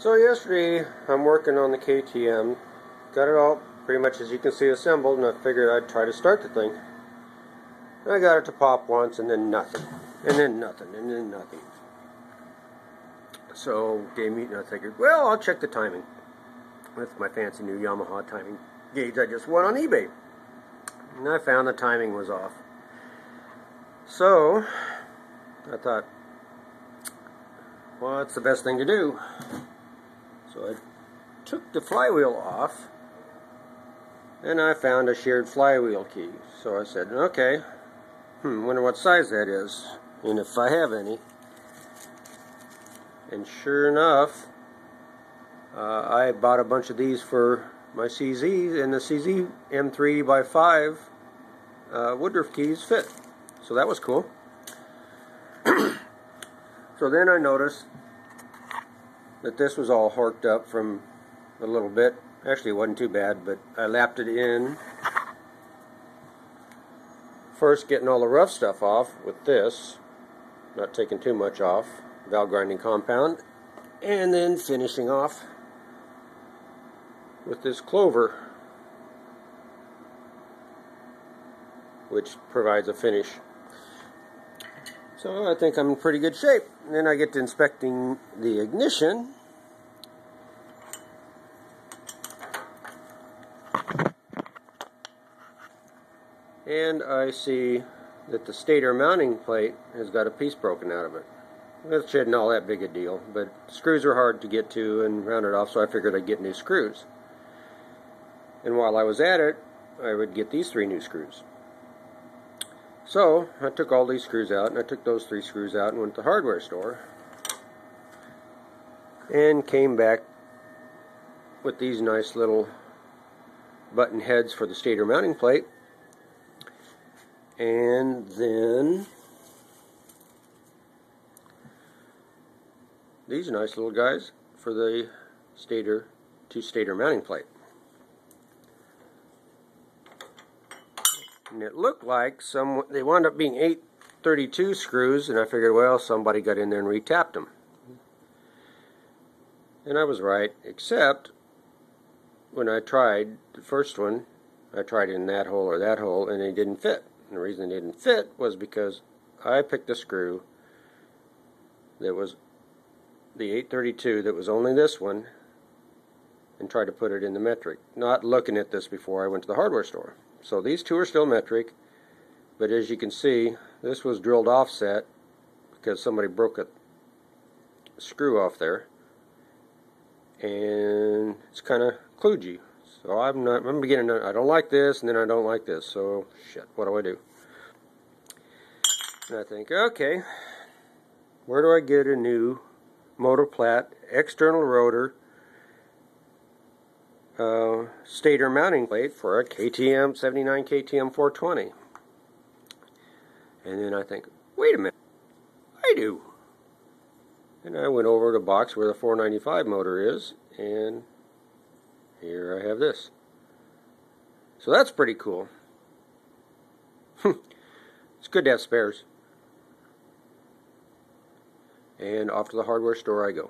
So yesterday I'm working on the KTM, got it all pretty much as you can see assembled, and I figured I'd try to start the thing. And I got it to pop once and then nothing, and then nothing, and then nothing. So game meeting, I figured, well, I'll check the timing with my fancy new Yamaha timing gauge I just won on eBay. And I found the timing was off. So I thought, well, that's the best thing to do. So I took the flywheel off, and I found a shared flywheel key. So I said, okay, wonder what size that is, and if I have any. And sure enough, I bought a bunch of these for my CZ, and the CZ M3x5 Woodruff keys fit. So that was cool. So then I noticed that this was all horked up from a little bit. Actually, it wasn't too bad, but I lapped it in. First, getting all the rough stuff off with this, not taking too much off, valve grinding compound, and then finishing off with this clover, which provides a finish. So I think I'm in pretty good shape. And then I get to inspecting the ignition. And I see that the stator mounting plate has got a piece broken out of it. It shouldn't all that big a deal, but screws are hard to get to and round it off, so I figured I'd get new screws. And while I was at it, I would get these 3 new screws. So I took all these screws out, and I took those 3 screws out and went to the hardware store and came back with these nice little button heads for the stator mounting plate, and then these nice little guys for the stator to stator mounting plate. And it looked like they wound up being 832 screws, and I figured, well, somebody got in there and retapped them. And I was right, except when I tried the first one, I tried it in that hole or that hole, and it didn't fit. And the reason it didn't fit was because I picked a screw that was the 832 that was only this one, and tried to put it in the metric, not looking at this before I went to the hardware store. So these 2 are still metric, but as you can see, this was drilled offset because somebody broke a screw off there, and it's kind of kludgy. So I'm beginning to, I don't like this, and then I don't like this, so shit, what do I do? And I think, okay, where do I get a new motor plat, external rotor, stator mounting plate for a KTM 79 KTM 420? And then I think, wait a minute, I do. And I went over to the box where the 495 motor is, and here I have this. So that's pretty cool. It's good to have spares. And off to the hardware store I go.